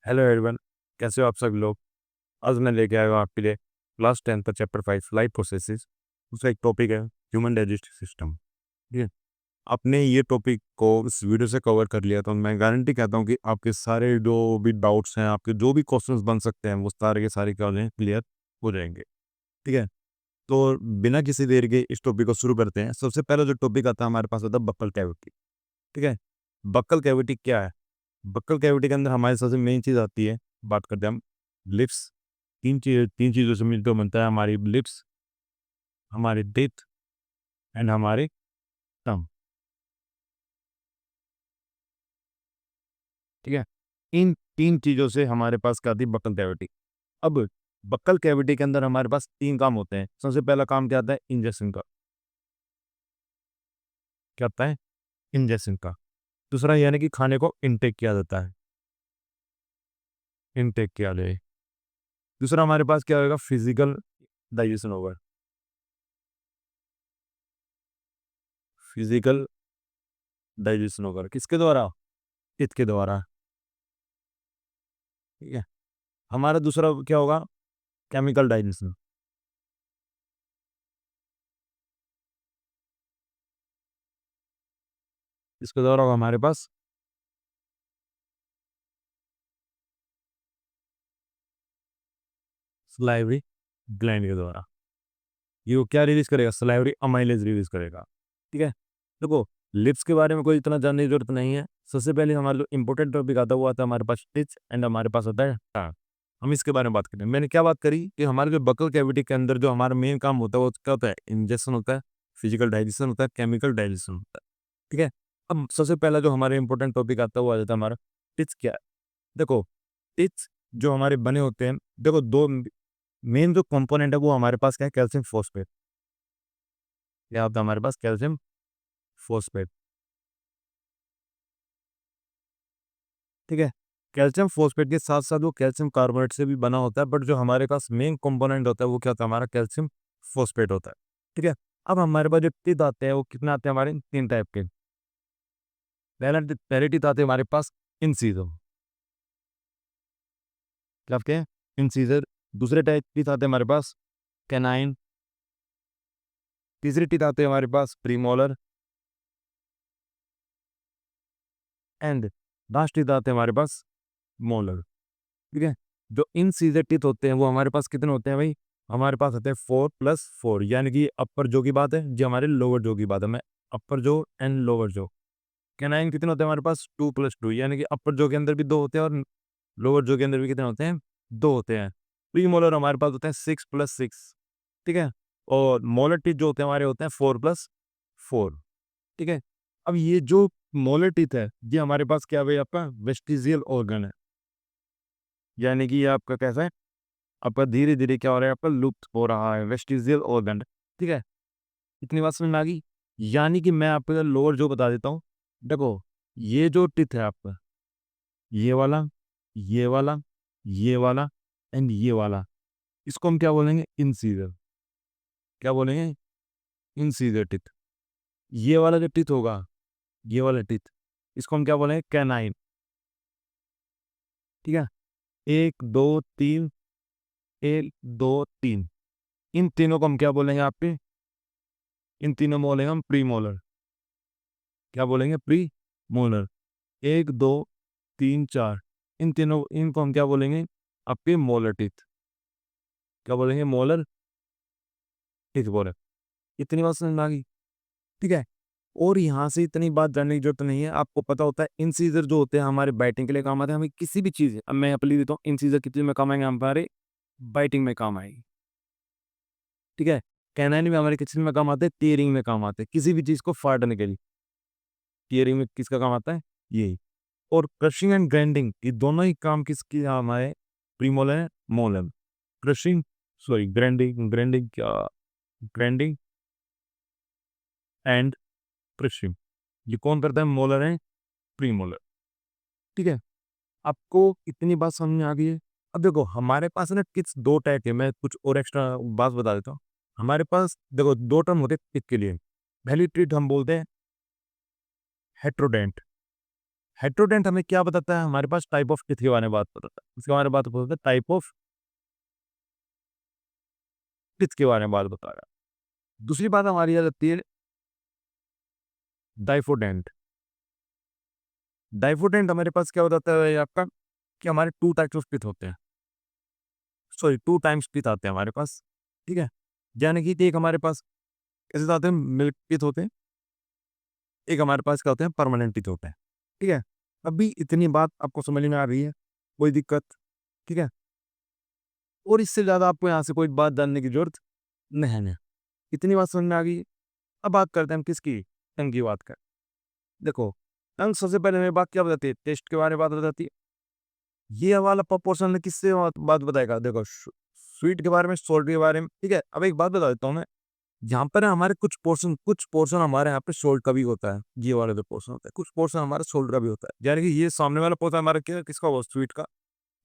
Hello everyone, कैसे हो आप सब लोग। आज मैं लेके आया हूँ आपके लिए क्लास 10 का चैप्टर 5 लाइफ प्रोसेसेस। उसका एक टॉपिक है ह्यूमन डाइजेस्टिव सिस्टम। ठीक है। आपने ये टॉपिक को इस वीडियो से कवर कर लिया तो मैं गारंटी कहता हूँ कि आपके सारे जो भी डाउट्स हैं, आपके जो भी क्वेश्चंस बन सकते हैं, वो सारे के सारे क्या हो जाएंगे, क्लियर हो जाएंगे। ठीक है। तो बिना किसी देर के इस टॉपिक को शुरू करते हैं। सबसे पहला जो टॉपिक आता है हमारे पास होता है बक्कल कैविटी। ठीक है। बक्कल कैविटी क्या है? बक्कल कैविटी के अंदर हमारे सबसे मेन चीज़ आती है, बात करते हैं हम लिप्स। तीन चीज़ों से मिलकर बनता है हमारी लिप्स, हमारे टीथ एंड हमारे टंग। ठीक है। इन तीन चीज़ों से हमारे पास क्या आती है, बक्कल कैविटी। अब बक्कल कैविटी के अंदर हमारे पास तीन काम होते हैं। सबसे पहला काम क्या आता है, इंजेक्शन का। क्या आता है? इंजेक्शन का। दूसरा यानी कि खाने को इनटेक किया जाता है, इनटेक किया जाए। दूसरा हमारे पास क्या होगा, फिजिकल डाइजेशन होगा। फिजिकल डाइजेशन होगा किसके द्वारा? टीथ के द्वारा। ठीक है। हमारा दूसरा क्या होगा, केमिकल डाइजेशन। इसके द्वारा होगा हमारे पास सलाइवरी ग्लैंड के द्वारा। ये वो क्या रिलीज करेगा, सलाइवरी अमाइलेज रिलीज करेगा। ठीक है। देखो, लिप्स के बारे में कोई इतना जानने की जरूरत नहीं है। सबसे पहले हमारा जो इंपॉर्टेंट टॉपिक आता है वो आता है हमारे पास टिच एंड हमारे पास होता है हाँ। हम इसके बारे में बात करें। मैंने क्या बात करी कि हमारे जो बकल कैविटी के अंदर जो हमारा मेन काम होता है वो क्या होता है, इंजेक्शन होता है, फिजिकल डाइजेशन होता है, केमिकल डाइजेशन होता है। ठीक है। अब सबसे पहला जो हमारे इंपॉर्टेंट टॉपिक आता है वो आ जाता है हमारा टिच। क्या है? देखो, टिच जो हमारे बने होते हैं, देखो दो मेन जो कंपोनेंट है वो हमारे पास क्या है, कैल्शियम फॉस्फेट। क्या होता है हमारे पास, कैल्शियम फॉस्फेट। ठीक है। कैल्शियम फॉस्फेट के साथ साथ वो कैल्शियम कार्बोनेट से भी बना होता है, बट जो हमारे पास मेन कंपोनेंट होता है वो क्या होता है, हमारा कैल्शियम फॉस्फेट होता है। ठीक है। अब हमारे पास जो टीथ आते हैं वो कितने आते हैं, हमारे तीन टाइप के। पहले टीथ आते हैं हमारे पास इंसीजर। क्या आते हैं? इंसीजर। दूसरे टाइप टीथ आते हैं हमारे पास कैनाइन। तीसरी टीथ आते हैं हमारे पास प्रीमोलर। एंड लास्ट टीथ आते हैं हमारे पास मोलर। ठीक है। जो इन सीजर टीथ होते हैं वो हमारे पास कितने होते हैं भाई, हमारे पास होते हैं 4+4, यानी कि अपर जो की बात है, जो हमारे लोअर जो की बात है। मैं अपर जो एंड लोअर जो। कैनाइन कितने होते हैं हमारे पास, 2+2, यानी कि अपर जो के अंदर भी दो होते हैं और लोअर जो के अंदर भी कितने होते हैं, दो होते हैं। प्री मोलर हमारे पास होते हैं 6+6। ठीक है। और मोलर टीथ जो होते हैं हमारे होते हैं 4+4। ठीक है। अब ये जो मोलर टीथ है ये हमारे पास क्या है भाई, आपका वेस्टिजियल ऑर्गन है। यानी कि ये आपका कैसा है, आपका धीरे धीरे क्या हो रहा है, आपका लुप्त हो रहा है, वेस्टिजियल ऑर्गन। ठीक है। इतनी बात समझ में आ गई। यानी कि मैं आपको लोअर जो बता देता हूँ। देखो, ये जो टिथ है आपका, ये वाला, ये वाला, ये वाला एंड ये वाला, इसको हम क्या बोलेंगे, इंसीजर। क्या बोलेंगे, इंसीजर टिथ। ये वाला जो टिथ होगा, ये वाला टिथ, इसको हम क्या बोलेंगे, कैनाइन। ठीक है। एक दो तीन, एक दो तीन, इन तीनों को हम क्या बोलेंगे आपके, इन तीनों में बोलेंगे हम प्रीमोलर। क्या बोलेंगे, प्री मोलर। एक दो तीन चार, इन तीनों इनको हम क्या बोलेंगे, आपके मोलर टीथ। क्या बोलेंगे, मोलर टीथ बोले। इतनी बात समझ में आ गई। ठीक है। और यहाँ से इतनी बात जानने की जरूरत नहीं है, आपको पता होता है इंसीजर जो होते हैं हमारे बाइटिंग के लिए काम आते हैं। हमें किसी भी चीज़, अब मैं यहाँ पे लिख देता हूँ, इंसीजर कितने में काम आएंगे, हमारे बाइटिंग में काम आएगी। ठीक है। कैनाइन में हमारे किस चीज़ में काम आते हैं, टीयरिंग में काम आते हैं, किसी भी चीज़ को फाड़ने के लिए। टीयरिंग में किसका काम आता है, यही। और क्रशिंग एंड ग्राइंडिंग, ये दोनों ही काम किसकी हमारे प्रीमोलर है, molar. Crushing, sorry grinding, grinding क्या, ग्राइंडिंग एंड क्रशिंग, ये कौन करता है, मोलर है, प्रीमोलर। ठीक है। आपको इतनी बात समझ में आ गई है। अब देखो हमारे पास है ना किस दो टाइप के, मैं कुछ और एक्स्ट्रा बात बता देता हूँ। हमारे पास देखो दो टर्म होते हैं टिक के लिए। पहली ट्रीट हम बोलते हैं हेट्रोडेंट। हेटेरोडेंट हमें क्या बताता है, हमारे पास टाइप ऑफ टीथ के बारे में बात बताता है, इसके बारे में बात बताता है, टाइप ऑफ टीथ के बारे में बात बता रहा है। दूसरी बात हमारी आ जाती है डाइफोडेंट। डाइफोडेंट हमारे पास क्या बताता है आपका, कि हमारे टू टाइप्स ऑफ टीथ होते हैं, सॉरी टू टाइम्स टीथ आते हैं हमारे पास, ठीक है। यानी कि एक हमारे पास कैसे आते हैं, मिल्क टीथ होते हैं, एक हमारे पास क्या होते हैं, परमानेंट टीथ होते हैं, ठीक है। अभी इतनी बात आपको समझ में आ रही है, कोई दिक्कत, ठीक है। और इससे ज़्यादा आपको यहाँ से कोई बात जानने की जरूरत नहीं है, इतनी बात समझ में आ गई। अब बात करते हैं हम किसकी, टंग की बात कर। देखो टंग सबसे पहले मेरी बात क्या बताती है, टेस्ट के बारे में बात बताती है। ये वाला प्रपोर्शन किससे बात बताएगा, देखो स्वीट के बारे में, सॉल्ट के बारे में, ठीक है। अब एक बात बता देता हूँ मैं, यहाँ पर हमारे कुछ पोर्शन हमारे यहाँ पे सोल्ट का भी होता है, ये वाला जो पोर्शन होता है, कुछ पोर्शन हमारा सोल्ट का भी होता है। यानी कि ये सामने वाला पोर्शन हमारा क्या किसका होगा, स्वीट का,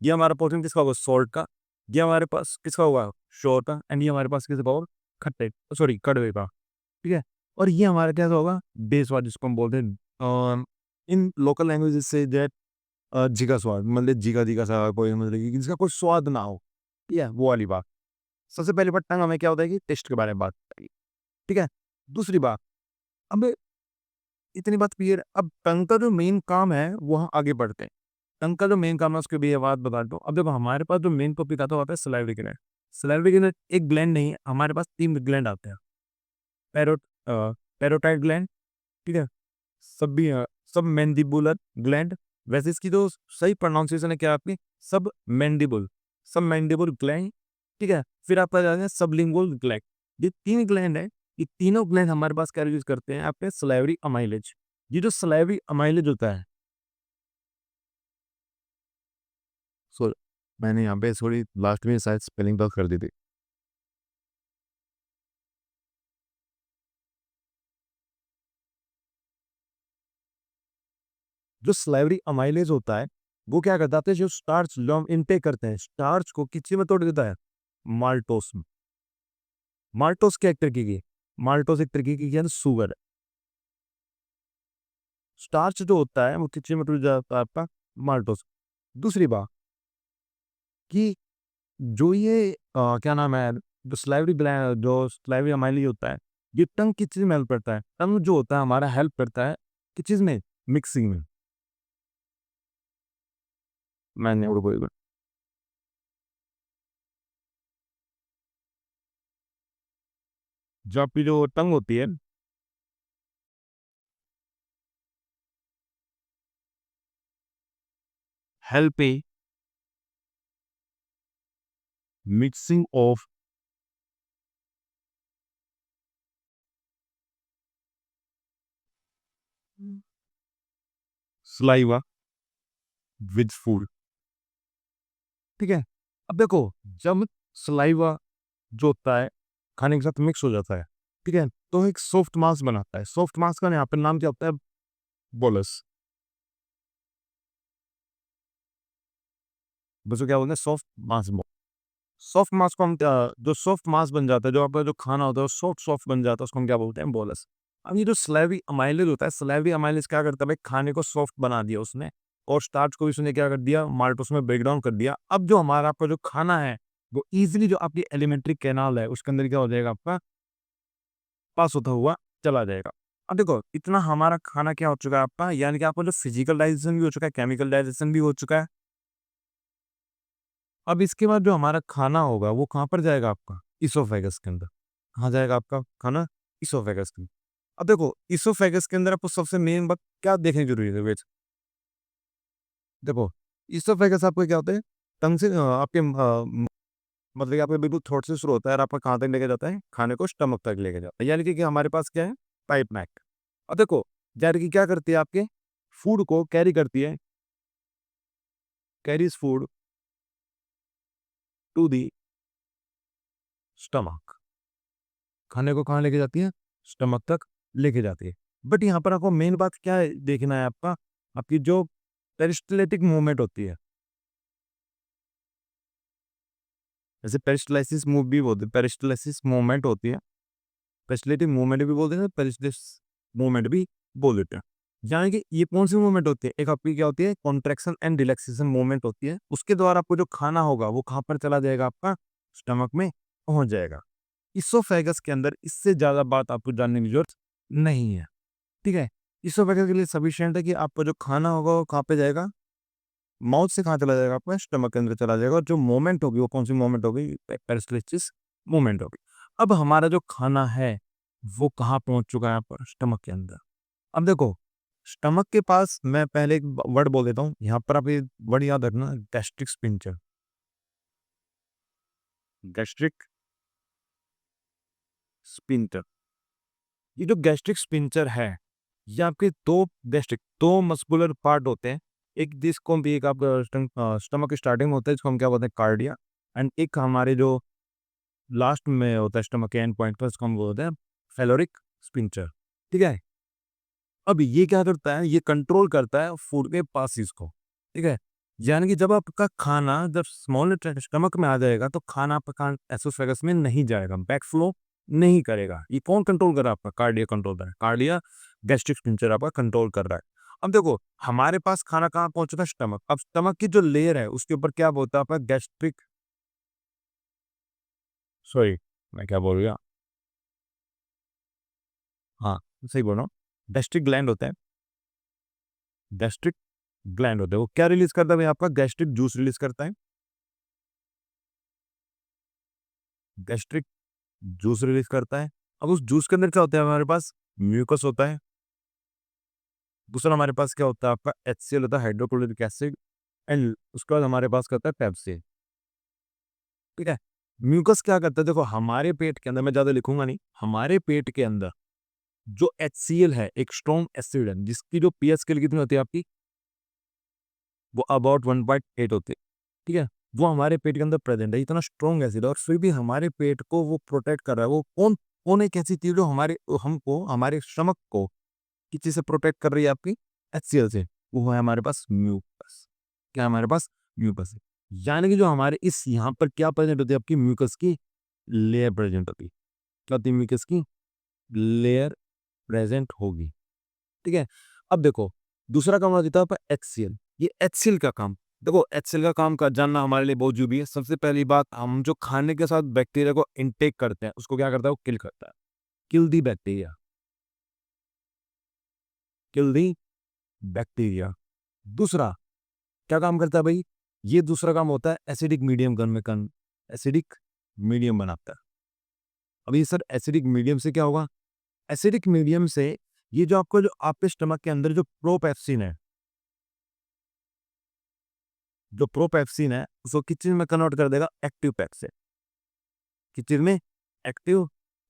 ये हमारा पोर्शन किसका होगा, सोल्ट का, ये हमारे पास किसका होगा, श्योर का, एंड ये हमारे पास किसका होगा, खट्टे सॉरी कड़वे का, ठीक है। और ये हमारा क्या होगा, बेस वाला, जिसको हम बोलते हैं इन लोकल लैंग्वेज से दैट जीका स्वाद, मतलब जीका जीका सा कोई, मतलब कि जिसका कोई स्वाद ना हो, ठीक है, वो वाली बात। सबसे पहली बात टंग हमें क्या होता है कि टेस्ट के बारे में बात करेगी, ठीक है। दूसरी बात, अब इतनी बात क्लियर, अब टंग का जो मेन काम है वो हम आगे बढ़ते हैं। टंग का जो मेन काम है उसके भी ये बात बता दो। अब देखो हमारे पास जो मेन टॉपिक आता है वो आता है सलाइवरी ग्लैंड। सलाइवरी ग्लैंड एक ग्लैंड नहीं है, हमारे पास 3 ग्लैंड आते हैं। पैरोट पैरोटाइड ग्लैंड, ठीक है, सब भी सब मैंडिबुलर ग्लैंड, वैसे इसकी जो सही प्रोनाउंसिएशन है क्या आपकी, सब मैंडिबुल ग्लैंड, ठीक है। फिर आपका जाते हैं सबलिंगुअल ग्लैंड। ये 3 ग्लैंड है, ये तीनों ग्लैंड हमारे पास क्या यूज करते हैं आपके सलाइवरी अमाइलेज। ये जो सलाइवरी अमाइलेज होता है, सो मैंने यहाँ पे थोड़ी लास्ट में शायद स्पेलिंग गलत कर दी थी। जो सलाइवरी अमाइलेज होता है वो क्या करता है, जो स्टार्च जो हम इनटेक करते हैं, स्टार्च को किसी में तोड़ देता है, माल्टोस में। माल्टोस क्या एक तरीके की, माल्टोस एक तरीके की क्या शुगर है। स्टार्च जो होता है वो किसी में टूट जाता है आपका, माल्टोस। दूसरी बात कि जो ये क्या नाम है, जो स्लाइवरी अमाइलेज होता है, ये टंग किस चीज में हेल्प करता है, टंग जो होता है हमारा हेल्प करता है किस चीज में, मिक्सिंग में। मैंने और कोई जो आपकी जो टंग होती है, help A mixing of saliva with food, ठीक है। अब देखो जब सलाइवा जो होता है खाने के साथ मिक्स हो जाता है, ठीक है, तो एक सॉफ्ट मास बनाता है। सॉफ्ट मास का यहाँ पे नाम क्या होता है, बोलस। बस क्या बोलते हैं, सॉफ्ट मास। सॉफ्ट मास को हम जो सॉफ्ट मास बन जाता है, जो आपका जो खाना होता है सॉफ्ट सॉफ्ट बन जाता है, उसको हम क्या बोलते हैं, बोलस। अब ये जो स्लेवी अमाइलेज होता है, स्लेवी अमाइलेज क्या करता है भाई, खाने को सॉफ्ट बना दिया उसने, और स्टार्च को भी उसने क्या कर दिया, माल्टोस में ब्रेक डाउन कर दिया। अब जो हमारा आपका जो खाना है वो इजीली जो आपकी एलिमेंट्री कैनाल है उसके अंदर क्या हो जाएगा, आपका पास होता हुआ चला जाएगा। अब देखो इतना हमारा खाना क्या हो चुका है आपका, यानी कि आपका जो फिजिकल डाइजेशन भी हो चुका है, केमिकल डाइजेशन भी हो चुका है। अब इसके बाद जो हमारा खाना होगा वो कहाँ पर जाएगा आपका, इसोफेगस के अंदर। कहाँ जाएगा आपका खाना, इसोफेगस के अंदर। अब देखो इसोफेगस के अंदर आपको सबसे मेन बात क्या देखने की जरूरी है वेज, देखो इसोफेगस आपको क्या होता है, टंग से आपके मतलब कि आपके बिल्कुल थ्रोट से शुरू होता है और आपका कहाँ तक लेके जाता है, खाने को स्टमक तक लेके जाता है। यानी कि हमारे पास क्या है, पाइप नेक। अब देखो यानी कि क्या करती है, आपके फूड को कैरी करती है, carries food to the stomach. खाने को कहाँ लेके जाती है, स्टमक तक लेके जाती है। बट यहाँ पर आपको मेन बात क्या है देखना है, आपका आपकी जो पेरिस्टलेटिक मूवमेंट होती है, जैसे पेरिस्टलाइसिस मूव भी बोलते हैं, पेरिस्टलाइसिस मूवमेंट होती है, पेरिस्टलेटिक मूवमेंट भी बोलते हैं, पेरिस्टलिस मूवमेंट भी बोल देते हैं। यानी कि ये कौन सी मूवमेंट होती है, एक आपकी क्या होती है कॉन्ट्रैक्शन एंड रिलैक्सेशन मूवमेंट होती है। उसके द्वारा आपको जो खाना होगा वो कहाँ पर चला जाएगा, आपका स्टमक में पहुंच जाएगा। इसोफेगस के अंदर इससे ज्यादा बात आपको जानने की जरूरत नहीं है, ठीक है। इसोफेगस के लिए सफिशिएंट है कि आपका जो खाना होगा वो कहाँ पे जाएगा, माउथ से कहाँ चला जाएगा, आपका स्टमक के अंदर चला जाएगा। और जो मूवमेंट होगी वो कौन सी मूवमेंट होगी, पेरिस्टलिस मूवमेंट होगी। अब हमारा जो खाना है वो कहाँ पहुंच चुका है, यहाँ पर स्टमक के अंदर। अब देखो स्टमक के पास मैं पहले एक वर्ड बोल देता हूँ, यहाँ पर आप ये वर्ड याद रखना, गैस्ट्रिक स्पिंचर। गैस्ट्रिक स्पिंटर, ये जो गैस्ट्रिक स्पिंचर है ये आपके दो मस्कुलर पार्ट होते हैं। एक जिसको भी एक आपका स्टमक की स्टार्टिंग में होता है जिसको हम क्या बोलते हैं कार्डिया, एंड एक हमारे जो लास्ट में होता है स्टमक के एंड पॉइंट पर उसको हम बोलते हैं फेलोरिक स्पिंचर, ठीक है। अब ये क्या करता है, ये कंट्रोल करता है फूड के पासिस को, ठीक है। यानी कि जब आपका खाना जब स्मॉल स्टमक में आ जाएगा तो खाना आपका एसोफेगस में नहीं जाएगा, बैक फ्लो नहीं करेगा। ये कौन कंट्रोल कर रहा है, आपका कार्डिया कंट्रोल कर रहा है, कार्डिया गैस्ट्रिक स्पिंचर आपका कंट्रोल कर रहा है। अब देखो हमारे पास खाना कहाँ पहुंचता है, स्टमक। अब स्टमक की जो लेयर है उसके ऊपर क्या बोलता है आपका गैस्ट्रिक, सॉरी मैं क्या बोल रहा, हाँ सही बोल रहा हूँ, गैस्ट्रिक ग्लैंड होता है, गैस्ट्रिक ग्लैंड होता है। वो क्या रिलीज करता है भाई, आपका गैस्ट्रिक जूस रिलीज करता है, गैस्ट्रिक जूस रिलीज करता है। अब उस जूस के अंदर क्या होता है, हमारे पास म्यूकस होता है। दूसरा हमारे पास क्या होता है, आपका HCl होता है, हाइड्रोक्लोरिक एसिड। एंड उसके बाद हमारे पास क्या होता है पेप्सिन, ठीक है। म्यूकस क्या करता है, देखो हमारे पेट के अंदर, मैं ज्यादा लिखूंगा नहीं, हमारे पेट के अंदर जो HCl है एक स्ट्रॉन्ग एसिड है जिसकी जो पीएच स्केल कितनी होती है आपकी, वो अबाउट 1.8 होती है, ठीक है। वो हमारे पेट के अंदर प्रेजेंट है, इतना स्ट्रॉन्ग एसिड है, और फिर भी हमारे पेट को वो प्रोटेक्ट कर रहा है। वो कौन कौन एक ऐसी चीज जो हमारे हमको हमारे स्टमक को किस चीज से प्रोटेक्ट कर रही है, आपकी HCl से, वो है हमारे पास म्यूकस। क्या है हमारे पास, म्यूकस है। यानी कि जो हमारे इस यहाँ पर क्या प्रेजेंट होती है, आपकी म्यूकस की लेयर प्रेजेंट होती है। क्या होती है, म्यूकस की लेयर प्रेजेंट होगी, ठीक है। अब देखो दूसरा काम होता है आपका HCl। ये HCl का काम, देखो HCl का काम का जानना हमारे लिए बहुत जरूरी है। सबसे पहली बात, हम जो खाने के साथ बैक्टीरिया को इनटेक करते हैं उसको क्या करता है, वो किल करता है, किल दी बैक्टीरिया, किल दी बैक्टीरिया। दूसरा क्या काम करता है भाई, ये दूसरा काम होता है एसिडिक मीडियम कन में कन एसिडिक मीडियम बनाता है। अभी सर एसिडिक मीडियम से क्या होगा, एसिडिक मीडियम से ये जो आपको जो आपके स्टमक के अंदर जो प्रोपेप्सिन है, जो प्रोपेप्सिन है उसको किस चीज में कन्वर्ट कर देगा, एक्टिव पेप्सिन। किस चीज में, एक्टिव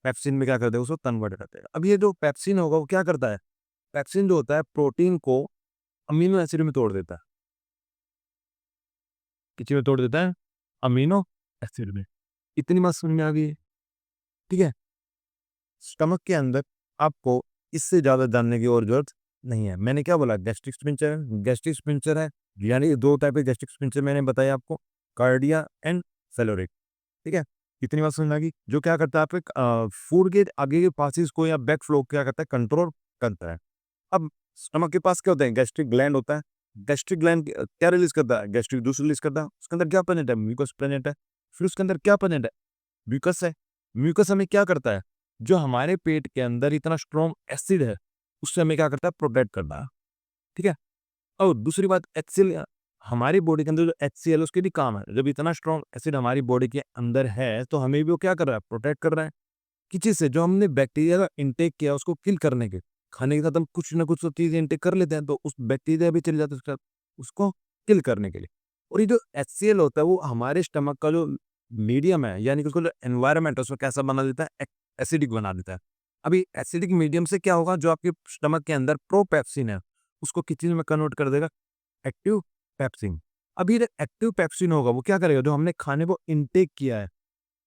पेप्सिन में क्या कर देगा, उसको कन्वर्ट कर देगा। अब ये जो पेप्सिन होगा वो क्या करता है, पेप्सिन जो होता है प्रोटीन को अमीनो एसिड में तोड़ देता है। किस चीज में तोड़ देता है, अमीनो एसिड में। इतनी बात समझ में आ गई है, ठीक है। स्टमक के अंदर आपको इससे ज़्यादा जानने की और ज़रूरत नहीं है। मैंने क्या बोला, गैस्ट्रिक स्पिंचर है, गैस्ट्रिक स्पिंचर है, यानी दो टाइप के गैस्ट्रिक स्पिंचर मैंने बताया आपको, कार्डिया एंड फेलोरिक, ठीक है। इतनी बात समझ में आ गई। जो क्या करता है, आपके फूड के आगे के पासिस को या बैक फ्लो क्या करता है, कंट्रोल करता है। अब स्टमक के पास क्या होता है, गैस्ट्रिक ग्लैंड होता है। गैस्ट्रिक ग्लैंड क्या रिलीज करता है, गैस्ट्रिक जूस रिलीज करता है। उसके अंदर क्या प्रेजेंट है, म्यूकस प्रेजेंट है। फिर उसके अंदर क्या प्रेजेंट है, म्यूकस है। म्यूकस हमें क्या करता है, जो हमारे पेट के अंदर इतना स्ट्रॉन्ग एसिड है उससे हमें क्या करता है, प्रोटेक्ट करता है, ठीक है। और दूसरी बात HCl, हमारी बॉडी के अंदर जो HCl है उसके भी काम है। जब इतना स्ट्रॉन्ग एसिड हमारी बॉडी के अंदर है तो हमें भी वो क्या कर रहा है, प्रोटेक्ट कर रहा है। किस चीज से, जो हमने बैक्टीरिया का इंटेक किया उसको किल करने के, खाने के साथ हम कुछ ना कुछ तो चीज इंटेक कर लेते हैं तो उस बैक्टीरिया भी चले जाते हैं उसके साथ, उसको किल करने के लिए। और ये जो HCl होता है वो हमारे स्टमक का जो मीडियम है, यानी कि उसको जो एनवायरमेंट है उसको कैसा बना देता है, एसिडिक बना देता है। अभी एसिडिक मीडियम से क्या होगा, जो आपके स्टमक के अंदर प्रोपेप्सिन है उसको किस चीज में कन्वर्ट कर देगा, एक्टिव पेप्सिन। अभी जो एक्टिव पेप्सिन होगा वो क्या करेगा, जो हमने खाने को इनटेक किया है,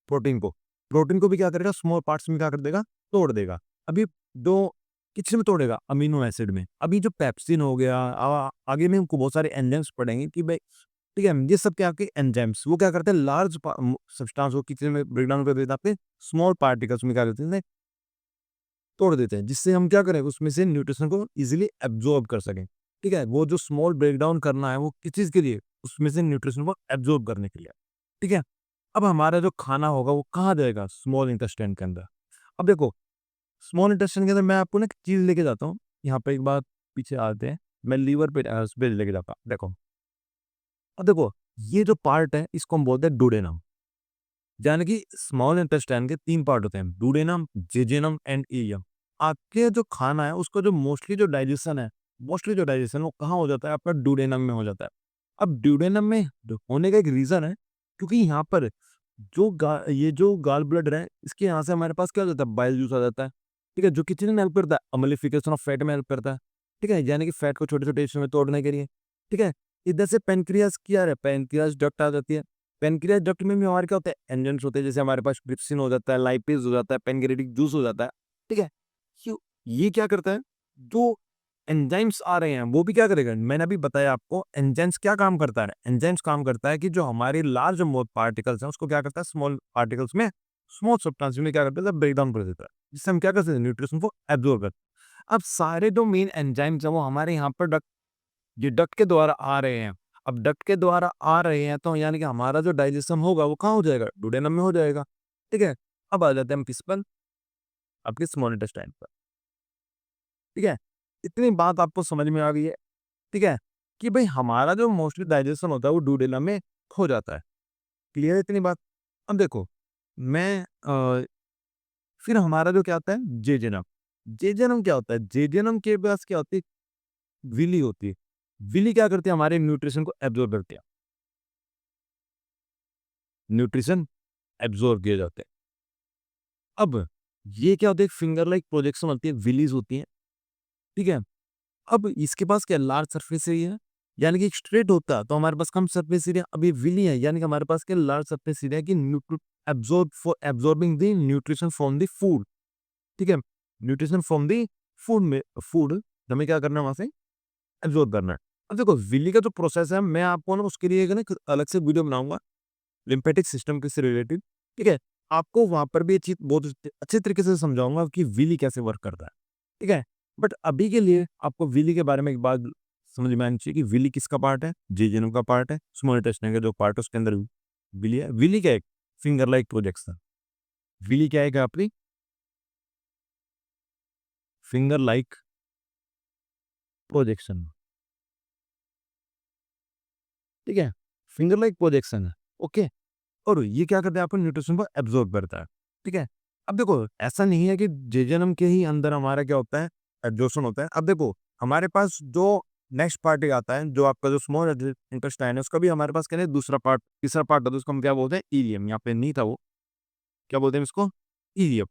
प्रोटीन को भी क्या करेगा, स्मॉल पार्ट्स में क्या कर देगा, तोड़ देगा। अभी दो किस में तोड़ेगा, अमीनो एसिड में। अभी जो पेप्सिन हो गया, आगे में हमको बहुत सारे एंजाइम्स पढ़ेंगे कि भाई, ठीक है, ये सब क्या आपके एंजाइम्स वो क्या करते हैं, लार्ज सब्सटेंस को किसी में ब्रेक डाउन कर देते हैं, आपके स्मॉल पार्टिकल्स में क्या करते हैं, तोड़ देते हैं, जिससे हम क्या करें, उसमें से न्यूट्रिशन को इजीली एब्जॉर्ब कर सकें। ठीक है, वो जो स्मॉल ब्रेकडाउन करना है वो किस चीज़ के लिए, उसमें से न्यूट्रिशन को एब्जॉर्ब करने के लिए। ठीक है, अब हमारा जो खाना होगा वो कहाँ जाएगा, स्मॉल इंटेस्टाइन के अंदर। अब देखो, स्मॉल इंटेस्टाइन के अंदर मैं आपको ना एक चीज़ लेके जाता हूँ, यहाँ पे एक बार पीछे आते हैं, मैं लीवर पे उस पे लेके जाता हूँ। देखो, अब देखो, ये जो पार्ट है इसको हम बोलते हैं डुडेनम। यानी कि स्मॉल इंटेस्टाइन के 3 पार्ट होते हैं, डुडेनम, जेजुनम एंड इलियम। आपके जो खाना है उसका जो मोस्टली जो डाइजेशन वो कहाँ हो जाता है, आपका डुडेनम में हो जाता है। अब डुडेनम में होने का एक रीज़न है, क्योंकि यहाँ पर ये जो गॉल ब्लैडर है, इसके यहाँ से हमारे पास क्या हो जाता है, बाइल जूस आ जाता है। ठीक है, जो कि चीज़ में हेल्प करता है, अम्लीफिकेशन ऑफ फैट में हेल्प करता है। ठीक है, यानी कि फैट को छोटे-छोटे हिस्सों में तोड़ने के लिए। ठीक है, इधर से पैनक्रियाज़ की आ रहा है, पैनक्रियाज़ डक्ट आ जाती है। पैनक्रियाज़ डक्ट में भी हमारे क्या होता है, एंजाइम्स होते हैं, जैसे हमारे पास ट्रिप्सिन हो जाता है, लाइपेज़ हो जाता है, पैनक्रियाटिक जूस हो जाता है। ठीक है? क्यों ये क्या करता है, जो एंजाइम्स आ रहे हैं, वो भी क्या करेगा, मैंने अभी बताया आपको एंजाइम्स क्या काम करता है, एंजाइम्स काम करता है कि जो हमारे लार्ज मोर पार्टिकल्स हैं, उसको क्या करता है, स्मॉल पार्टिकल्स में, स्मॉल सब्सटेंस में क्या करता है, ब्रेक डाउन कर देता है, जिससे हम क्या कर सकते हैं, न्यूट्रिशन को एब्जॉर्ब करते हैं। अब सारे जो मेन एंजाइम्स हैं, वो हमारे यहाँ पर ये डक्ट के द्वारा आ रहे हैं। अब डक्ट के द्वारा आ रहे हैं तो यानी कि हमारा जो डाइजेशन होगा वो कहाँ हो जाएगा? डुडेनम में हो जाएगा। ठीक है? अब आ जाते हैं हम किस पर? आपके स्मॉल इंटेस्टाइन पर। ठीक है? इतनी बात आपको समझ में आ गई है। ठीक है? कि भई हमारा जो मोस्टली डाइजेशन होता है वो डुडेनम में हो जाता है। क्लियर है इतनी बात? अब देखो, मैं फिर हमारा जो क्या आता है, जेजेनम। जेजेनम क्या होता है? जेजेनम के पास क्या होती है? विली होती है। विली क्या करती है? हमारे न्यूट्रिशन को एब्ज़ॉर्ब करती है। न्यूट्रिशन एब्ज़ॉर्ब किए जाते हैं। अब ये क्या होता है, फिंगर लाइक प्रोजेक्शन होती है, विलीज़ होती हैं, ठीक है? अब इसके पास क्या लार्ज सरफेस एरिया है, यानी कि स्ट्रेट होता तो हमारे पास कम सरफेस एरिया, अब ये विली है यानी कि हमारे पास क्या लार्ज सरफेस एरिया है कि absorbing the nutrition from the food, ठीक है? न्यूट्रिशन फ्रॉम द फूड हमें क्या करना है, वहाँ से एब्ज़ॉर्ब करना है। अब देखो, विली का जो प्रोसेस है, मैं आपको ना उसके लिए एक ना एक अलग से वीडियो बनाऊँगा। लिम्फेटिक सिस्टम के से रिलेटेड, ठीक है? आपको वहाँ पर भी ये चीज़ बहुत अच्छे तरीके से समझाऊँगा कि विली कैसे वर्क करता है, ठीक है? बट अभी के लिए आपको विली के बारे में एक बात समझ में आनी चाहिए कि विली किसका पार्ट है? जेजुनम का पार्ट है, स्मॉल इंटेस्टाइन का जो पार्ट है उसके अंदर विली है। विली क्या है? Finger like projection. विली क्या है कि आपकी फिंगर लाइक प्रोजेक्शन, ठीक है? फिंगर लाइक प्रोजेक्शन है, ओके? और ये क्या करता है, आपको न्यूट्रिशन को एब्ज़ॉर्ब करता है, ठीक है? अब देखो, ऐसा नहीं है कि जेजनम के ही अंदर हमारा क्या होता है, एब्ज़ॉर्प्शन होता है। अब देखो, हमारे पास जो नेक्स्ट पार्ट एक आता है, जो आपका जो स्मॉल इंटेस्टाइन है, उसका भी हमारे पास क्या है, दूसरा पार्ट, तीसरा पार्ट होता है, उसको हम क्या बोलते हैं, इलियम। यहाँ पे नहीं था वो, क्या बोलते हैं इसको? इलियम।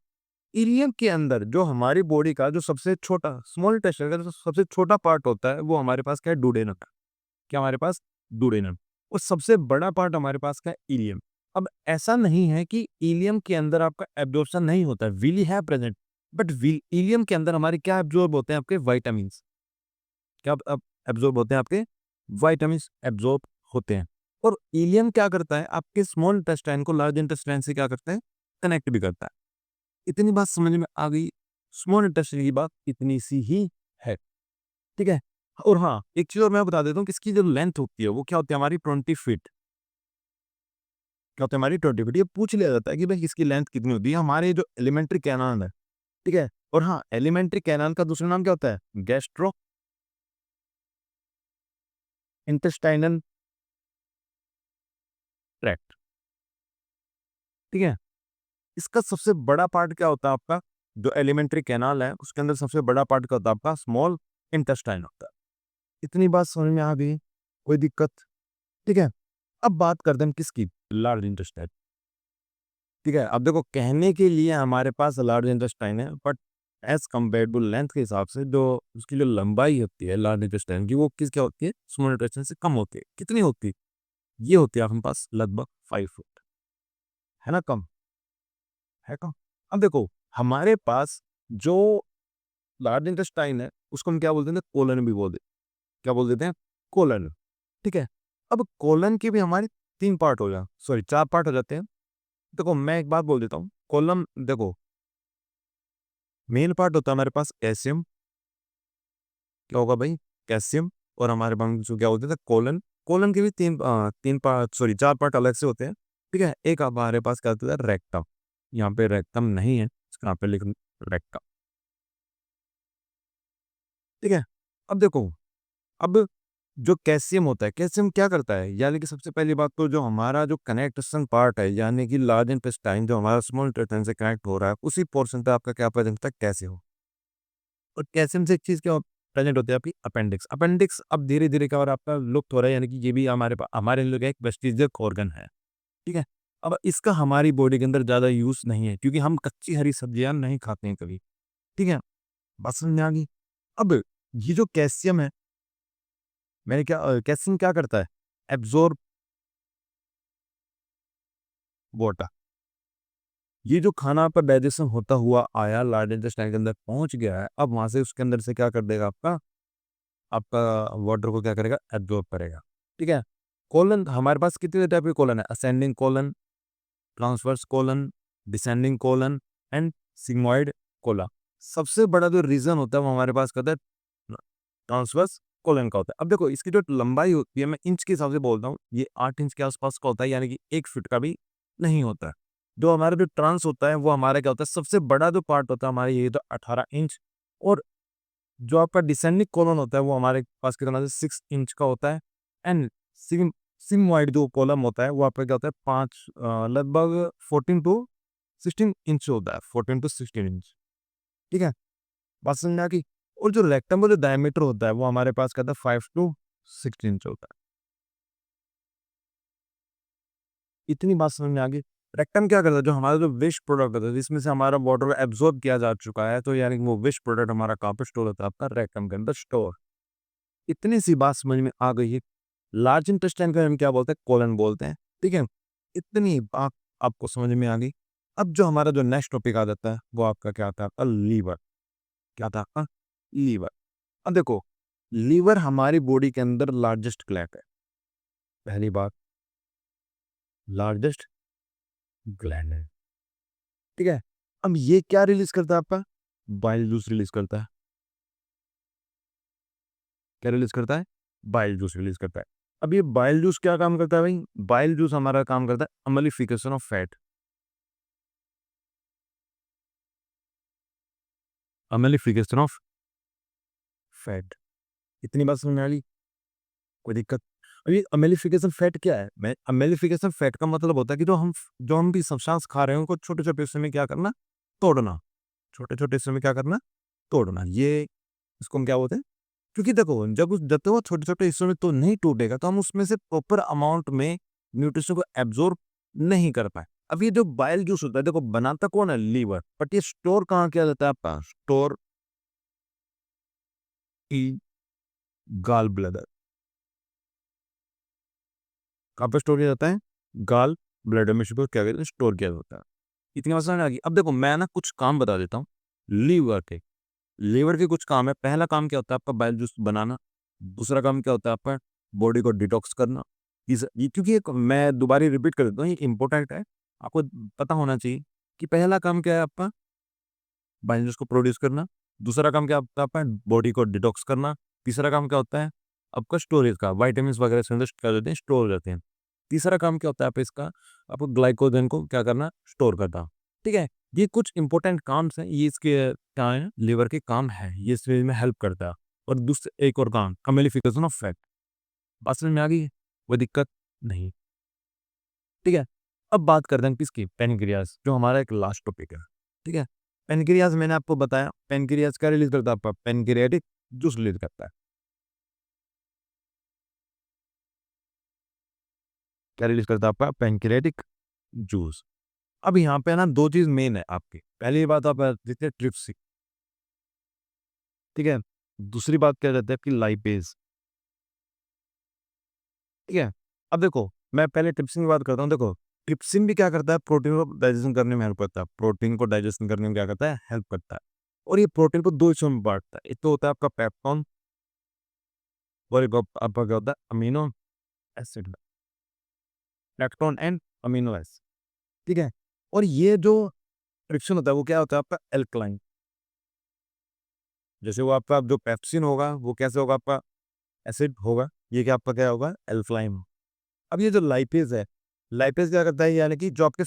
इलियम के अंदर जो हमारी बॉडी का जो सबसे छोटा स्मॉल इंटेस्टाइन का जो सबसे छोटा पार्ट होता है, वो हमारे पास क्या है, डुडेनम है। क्या हमारे पास? डुडेनम। और सबसे बड़ा पार्ट हमारे पास का है इलियम। अब ऐसा नहीं है कि इलियम के अंदर आपका एब्ज़ॉर्प्शन नहीं होता है, विली है प्रेज़ेंट, बट इलियम के अंदर हमारे क्या एब्ज़ॉर्ब होते हैं, आपके विटामिन्स। क्या अब एब्ज़ॉर्ब होते हैं, आपके विटामिन्स एब्ज़ॉर्ब होते हैं। और इलियम क्या करता है, आपके स्मॉल इंटेस्टाइन को लार्ज इंटेस्टाइन से क्या करता है, कनेक्ट भी करता है। इतनी बात समझ में आ गई। स्मॉल इंटेस्टाइन की बात इतनी सी ही है। ठीक है? और हाँ, एक चीज़ और मैं बता देता हूँ कि इसकी जो लेंथ होती है, वो क्या होती है, हमारी 20 फीट। क्या होती है, हमारी 20 फीट। ये पूछ लिया जाता है कि भाई इसकी लेंथ कितनी होती है? हमारे जो एलिमेंट्री कैनाल है, ठीक है? और हाँ, एलिमेंट्री कैनाल का दूसरा नाम क्या होता है? गैस्ट्रो इंटेस्टाइनल ट्रैक्ट, ठीक है? इसका सबसे बड़ा पार्ट क्या होता है आपका? जो एलिमेंट्री कैनाल है, उसके अंदर सबसे बड़ा पार्ट क्या होता है आपका? स्मॉल इंटेस्टाइन होता है। इतनी बात समझ में आ गई? कोई दिक्कत? ठीक है? अब बात करते हैं हम किसकी? Large intestine. ठीक है, अब देखो, कहने के लिए हमारे पास लार्ज इंटेस्टाइन है, but as compare to length के हिसाब से जो उसकी जो लंबाई होती है लार्ज इंटेस्टाइन की, वो किस क्या होती है? स्मॉल इंटेस्टाइन से कम होती है। कितनी होती है? ये होती है अपने पास लगभग 5 फुट। है ना कम? है कम? अब देखो, हमारे पास जो लार्ज इंटेस्टाइन है, उसको हम क्या बोलते हैं? कोलन भी बोल देते हैं। क्या बोल देते हैं? कोलन, ठीक है? अब कोलन के भी हमारे 3 पार्ट हो जा सॉरी 4 पार्ट हो जाते हैं। देखो, मैं एक बात बोल देता हूँ, कोलम देखो मेन पार्ट होता है हमारे पास कैल्शियम, क्या होगा भाई, कैल्शियम, और हमारे पास जो क्या होता है कोलन। कोलन के भी तीन पार्ट, सॉरी 4 पार्ट अलग से होते हैं, ठीक है। एक हमारे पास क्या होता है रेक्टम, यहाँ पे रेक्टम नहीं है, यहाँ पे लिख रेक्टम, ठीक है। अब देखो, अब जो कैल्शियम होता है, कैल्शियम क्या करता है, यानी कि सबसे पहली बात तो जो हमारा जो कनेक्शन पार्ट है, यानी कि लार्ज इंटेस्टाइन जो हमारा स्मॉल इंटेस्टाइन से कनेक्ट हो रहा है, उसी पोर्शन पे आपका क्या प्रेजेंट होता है, कैल्शियम। और कैल्शियम से एक चीज क्या प्रेजेंट होती है आपकी अपेंडिक्स। अपेंडिक्स अब धीरे धीरे क्या हो रहा है आपका लुप्त हो रहा है, यानी कि ये भी हमारे लिए एक वेस्टिजियल ऑर्गन है, ठीक है। अब इसका हमारी बॉडी के अंदर ज्यादा यूज नहीं है, क्योंकि हम कच्ची हरी सब्जियां नहीं खाते हैं कभी, ठीक है। बात समझ में आ गई। अब ये जो कैल्शियम है, मैंने क्या कैल्शियम क्या करता है, एब्जॉर्ब वाटर। ये जो खाना आपका डाइजेशन होता हुआ आया, लार्ज इंटेस्टाइन के अंदर पहुंच गया है, अब वहां से उसके अंदर से क्या कर देगा आपका आपका वाटर को क्या करेगा, एब्जॉर्ब करेगा, ठीक है। कोलन हमारे पास कितने टाइप के कोलन है, ascending colon, transverse colon, descending colon and sigmoid Cola. सबसे बड़ा जो रीजन होता है वो हमारे पास कहता है ट्रांसवर्स कोलन का होता है। अब देखो इसकी जो लंबाई होती है, मैं इंच के हिसाब से बोलता हूँ, ये 8 इंच के आसपास का होता है, यानी कि 1 फीट का भी नहीं होता है। जो हमारा जो ट्रांस होता है वो हमारा क्या होता है, सबसे बड़ा जो पार्ट होता है हमारे ये तो 18 इंच। और जो आपका डिसेंडिंग कॉलम होता है वो हमारे पास कितना है, 6 इंच का होता है। एंड सिम सिमवाइड जो कॉलम होता है वो आपका क्या होता है, लगभग 14 to 16 इंच होता है, 14 to 16 इंच, ठीक है। बात समझ में आ गई। और जो रेक्टेंगल जो डायमीटर होता है वो हमारे पास कहता है 5 to 6 इंच होता है। इतनी बात समझ में आ गई। रेक्टम क्या करता है, जो हमारा जो वेस्ट प्रोडक्ट होता है जिसमें से हमारा वाटर एब्जॉर्ब किया जा चुका है, तो यानी कि वो वेस्ट प्रोडक्ट हमारा कहाँ पे स्टोर होता है, आपका रेक्टम के अंदर स्टोर। इतनी सी बात समझ में आ गई है। लार्ज इंटेस्टाइन को हम क्या बोलते हैं, कोलन बोलते हैं, ठीक है। इतनी बात आपको समझ में आ गई। अब जो हमारा जो नेक्स्ट टॉपिक आ जाता है वो आपका क्या आता है, आपका लीवर। क्या था आपका, लीवर। अब देखो, लीवर हमारी बॉडी के अंदर लार्जेस्ट ग्लैंड है, पहली बात, लार्जेस्ट ग्लैंड है, ठीक है। अब ये क्या रिलीज करता है आपका, बाइल जूस रिलीज करता है। क्या रिलीज करता है, बाइल जूस रिलीज करता है। अब ये बाइल जूस क्या काम करता है भाई, बाइल जूस हमारा काम करता है अमलीफिकेशन ऑफ फैट, अमलीफिकेशन ऑफ फैट। इतनी बात समझ में आ गई, कोई दिक्कत। अब ये अमेलिफिकेशन फैट क्या है, मैं अमेलिफिकेशन फैट का मतलब होता है कि जो हम भी सब्सटेंस खा रहे हैं उनको छोटे छोटे हिस्सों में क्या करना, तोड़ना, छोटे छोटे हिस्सों में क्या करना, तोड़ना। ये इसको हम क्या बोलते हैं, क्योंकि देखो जब तक वो छोटे छोटे हिस्सों में तो नहीं टूटेगा तो हम उसमें से प्रॉपर अमाउंट में न्यूट्रिशन को एब्जॉर्ब नहीं कर पाए। अब ये जो बाइल जूस होता है, देखो बनाता कौन है, लीवर, बट ये स्टोर कहाँ किया जाता है आपका, स्टोर की गाल ब्लैडर, कहाँ पे स्टोर किया जाता है, गाल ब्लैडर में इसको क्या कहते हैं, स्टोर किया जाता है। इतनी बात समझ में आ गई। अब देखो मैं ना कुछ काम बता देता हूँ लीवर के। लीवर के कुछ काम है, पहला काम क्या होता है आपका, बाइल जूस बनाना। दूसरा काम क्या होता है आपका, बॉडी को डिटॉक्स करना। क्योंकि मैं दोबारा रिपीट कर देता हूँ, ये इंपॉर्टेंट है, आपको पता होना चाहिए कि पहला काम क्या है आपका, बाइल जूस को प्रोड्यूस करना। दूसरा काम क्या होता है आपका, बॉडी को डिटॉक्स करना। तीसरा काम क्या होता है आपका, स्टोरेज का, वाइटामिन वगैरह से अंदर कर देते हैं, स्टोर हो जाते हैं। तीसरा काम क्या होता है आपका इसका, आपको ग्लाइकोजन को क्या करना, स्टोर करना, ठीक है। ये कुछ इंपॉर्टेंट काम्स हैं, ये इसके क्या है, लिवर के काम है, ये इस चीज में हेल्प करता है। और दूसरा एक और काम, अमेलिफिकेशन ऑफ फैट। बात समझ में आ गई है? कोई दिक्कत नहीं, ठीक है। अब बात करते हैं किसकी, पेनक्रियाज, जो हमारा एक लास्ट टॉपिक है, ठीक है। पेनक्रियाज मैंने आपको बताया, पेनक्रियाज क्या रिलीज करता है आपका, पेनक्रियाटिक जूस रिलीज करता है। क्या रिलीज करता है आपका, पेनक्रियाटिक जूस। अब यहाँ पे ना दो चीज मेन है आपकी, पहली बात आप देखते हैं ट्रिप्सिन, ठीक है। दूसरी बात क्या रहता है आपकी, लाइपेज, ठीक है। अब देखो मैं पहले ट्रिप्सिन की बात करता हूँ। देखो ट्रिप्सिन भी क्या करता है, प्रोटीन को डाइजेशन करने में हेल्प करता है, प्रोटीन को डाइजेशन करने में क्या करता है, हेल्प करता है। और ये प्रोटीन को दो हिस्सों में बांटता है, एक तो होता है आपका पेप्टोन, और एक आपका क्या होता है, amino acid, peptone and amino acid, ठीक है। और ये जो ट्रिप्सिन होता है वो क्या होता है आपका, एल्कलाइन, जैसे वो आपका जो पेप्सिन होगा वो कैसे होगा आपका एसिड होगा, ये क्या आपका क्या होगा एल्कलाइन। अब ये जो लाइपेज है, लाइपेज क्या करता है यानी कि जो आपके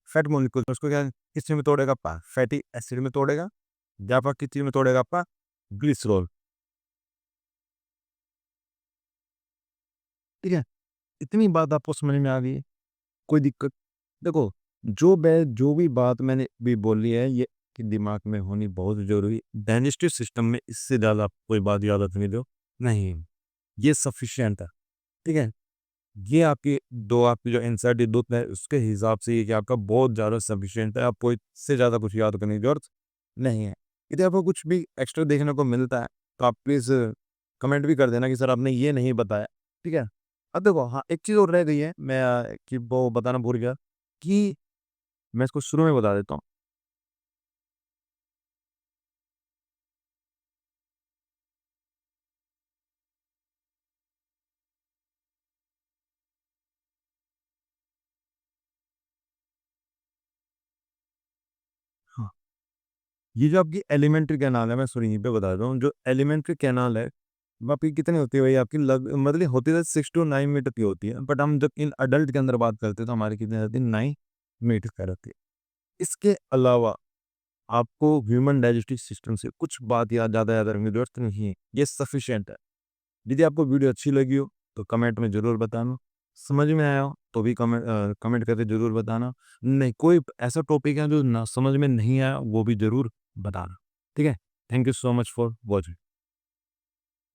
फैट मॉलिक्यूल उसको क्या किस चीज़ में तोड़ेगा आपका फैटी एसिड में तोड़ेगा, या आपका किस चीज़ में तोड़ेगा आपका ग्लिसरॉल। ठीक है? इतनी बात आपको समझ में आ गई है? कोई दिक्कत? देखो, जो भी बात मैंने अभी बोली है ये कि दिमाग में होनी बहुत ज़रूरी है। डाइजेस्टिव सिस्टम में इससे ज़्यादा आपको कोई बात याद रखने दो, नहीं, ये सफिशिएंट है। ठीक है? ये आपकी 2 आपकी जो एनसीईआरटी बुक है उसके हिसाब से ये कि आपका बहुत ज़्यादा सफिशिएंट है, आपको इससे ज़्यादा कुछ याद करने की ज़रूरत नहीं है। यदि आपको कुछ भी एक्स्ट्रा देखने को मिलता है, तो आप प्लीज़ कमेंट भी कर देना कि सर आपने ये नहीं बताया, ठीक है? अब देखो हाँ, एक चीज़ और रह गई है, मैं कि वो बताना भूल गया कि मैं इसको शुरू में बता देता हूँ। हाँ, ये जो आपकी एलिमेंट्री कैनाल है, मैं सॉरी यहीं पे बता देता हूँ, जो एलिमेंट्री कैनाल है, वो आपकी कितनी होती है भाई आपकी मतलब होती है 6 टू 9 मीटर की होती है, बट हम जब इन अडल्ट के अंदर बात करते हैं, तो हमारी कितनी रहती है 9 मीटर का रहती है। इसके अलावा आपको ह्यूमन डाइजेस्टिव सिस्टम से कुछ बात या ज़्यादा याद रखने की ज़रूरत नहीं है, ये सफिशिएंट है। यदि आपको वीडियो अच्छी लगी हो, तो कमेंट में ज़रूर बताना। समझ में आया हो, तो भी कमेंट करके ज़रूर बताना। नहीं, कोई ऐसा टॉपिक है जो ना समझ में नहीं आया, वो भी ज़रूर बताना। ठीक है? Thank you so much for watching.